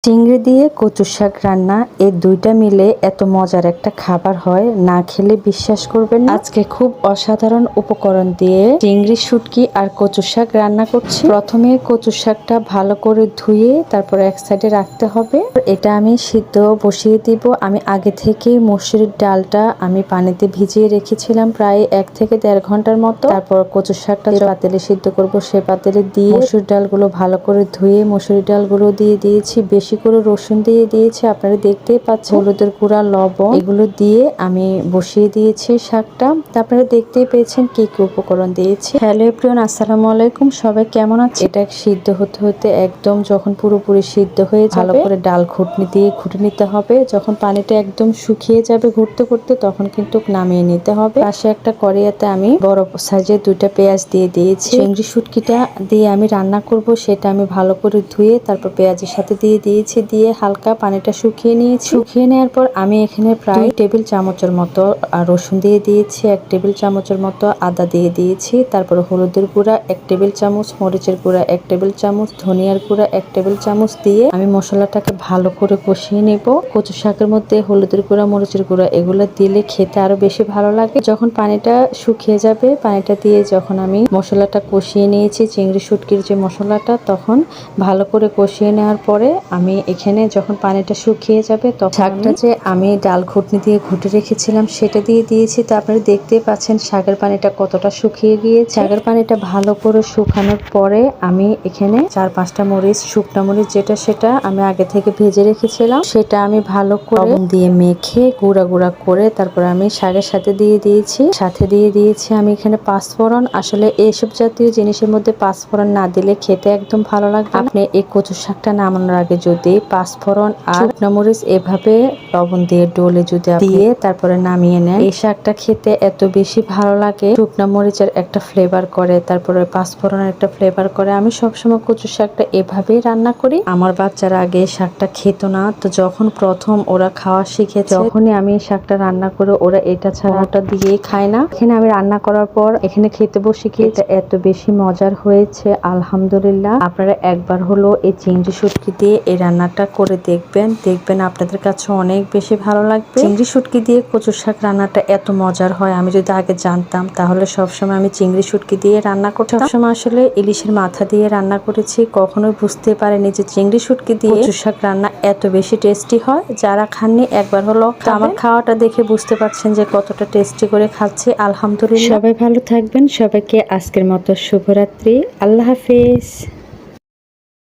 চিংড়ি দিয়ে কচু শাক রান্না, এই দুইটা মিলে এত মজার একটা খাবার হয়, না খেলে বিশ্বাস করবেন না। আজকে খুব অসাধারণ উপকরণ দিয়ে চিংড়ি শুটকি আর কচু শাক রান্না করছি। প্রথমে কচু শাকটা ভালো করে ধুয়ে তারপর এক সাইডে রাখতে হবে। এটা আমি সিদ্ধ বসিয়ে দিব। আমি আগে থেকে মসুরির ডালটা আমি পানিতে ভিজিয়ে রেখেছিলাম প্রায় 1 থেকে 1.5 ঘন্টার মতো। তারপর কচু শাকটা পাতিলে সিদ্ধ করব, সে পাতিলে দিয়ে মসুর ডালগুলো ভালো করে ধুয়ে মসুরি ডালগুলো দিয়ে দিয়েছি, বেশি করে রসুন দিয়ে দিয়েছি, আপনারা দেখতেই পাচ্ছেন। হলুদের গুঁড়া, লবণ এগুলো দিয়ে আমি বসিয়ে দিয়েছি শাকটা। আপনারা দেখতেই পেয়েছেন কি কি উপকরণ দিয়েছি। হ্যালো এভরিওয়ান, আসসালামু আলাইকুম। সবাই কেমন আছে? এটা সিদ্ধ হতে হতে একদম যখন পুরোপুরি সিদ্ধ হয়ে যাবে, ভালো করে ডাল ঘুটনি দিয়ে ঘুটে নিতে হবে। যখন পানিটা একদম শুকিয়ে যাবে ঘুরতে ঘুরতে, তখন কিন্তু নামিয়ে নিতে হবে। পাশে একটা কড়াইতে আমি বড় সাইজের 2টা পেঁয়াজ দিয়ে দিয়েছি। চিংড়ি শুটকিটা দিয়ে আমি রান্না করব, সেটা আমি ভালো করে ধুয়ে তারপর পেঁয়াজের সাথে দিয়ে দিয়েছি, দিয়ে হালকা পানিটা শুকিয়ে নিয়েছি। শুকিয়ে নেওয়ার পর আমি এখানে প্রায় 2 টেবিল চামচের মতো রসুন দিয়ে দিয়েছি, 1 টেবিল চামচের মতো আদা দিয়ে দিয়েছি। তারপর হলুদের গুঁড়া 1 টেবিল চামচ, মরিচের গুঁড়া 1 টেবিল চামচ, ধনিয়ার গুঁড়া 1 টেবিল চামচ দিয়ে আমি মশলাটাকে ভালো করে কষিয়ে নেব। কচু শাকের মধ্যে হলুদের গুঁড়া, মরিচের গুঁড়া এগুলো দিলে খেতে আরো বেশি ভালো লাগে। যখন পানিটা শুকিয়ে যাবে, পানিটা দিয়ে যখন আমি মশলাটা কষিয়ে নিয়েছি, চিংড়ি শুটকির যে মশলাটা, তখন ভালো করে কষিয়ে নেওয়ার পরে আমি এখানে যখন পানিটা শুকিয়ে যাবে, তখন শাকটা যে আমি ডাল ঘুটনি দিয়ে ঘুটে রেখেছিলাম সেটা দিয়ে দিয়েছি। তো আপনারা দেখতেই পাচ্ছেন শাকের পানিটা কতটা শুকিয়ে গিয়েছে। শাকের পানিটা ভালো করে শুকানোর পরে আমি এখানে 4-5টা মরিচ, শুকনো মরিচ যেটা সেটা আমি আগে থেকে ভেজে রেখেছিলাম, সেটা আমি ভালো করে লবণ দিয়ে মেখে গুঁড়া গুঁড়া করে তারপর আমি শাকের সাথে দিয়ে দিয়েছি। সাথে দিয়ে দিয়েছি আমি এখানে পাঁচফোড়ন। আসলে এইসব জাতীয় জিনিসের মধ্যে পাঁচফোড়ন না দিলে খেতে একদম ভালো লাগবে। আপনি এই কচু শাকটা নামানোর আগে যদি পাঁচফোড়ন আর শুকনো মরিচ এভাবে লবণ দিয়ে ডলে যদি দিয়ে তারপরে নামিয়ে নেন, এই শাকটা খেতে এত বেশি ভালো লাগে। শুকনো মরিচের একটা ফ্লেভার করে, তারপরে পাঁচফোড়নের একটা ফ্লেভার করে। আমি সবসময় কচু শাকটা এভাবেই রান্না করি। আমার বাচ্চারা আগে শাকটা খেত না, তো যখন প্রথম ওরা খাওয়া শিখেছে, যখনই আমি শাকটা রান্না করে ওরা এটা ছাড়া ওটা দিয়েই খায় না। এখানে আমি রান্না করার পর এখানে খেতে বসে খেতে এত বেশি মজার হয়েছে, আলহামদুলিল্লাহ। আপনারা একবার হলো এই চিংড়ি শুটকি দিয়ে এই রান্নাটা করে দেখবেন, দেখবেন আপনাদের কাছে অনেক বেশি ভালো লাগবে। চিংড়ি শুটকি দিয়ে কচু শাক রান্নাটা এত মজার হয়, আমি যদি আগে জানতাম তাহলে সবসময় আমি চিংড়ি শুটকি দিয়ে রান্না করতাম। সবসময় আসলে ইলিশের মাথা দিয়ে রান্না করেছি, কখনোই বুঝতে পারিনি যে চিংড়ি শুটকি দিয়ে কচু শাক রান্না এত বেশি টেস্টি হয়। যারা খাননি একবার হলো আমার খাওয়াটা দেখে বুঝতে পারছেন যে কতটা টেস্টি করে খাচ্ছি, আলহামদুলিল্লাহ। সবাই ভালো থাকবেন। সবাইকে আজকের মতো শুভরাত্রি, আল্লাহ হাফেজ।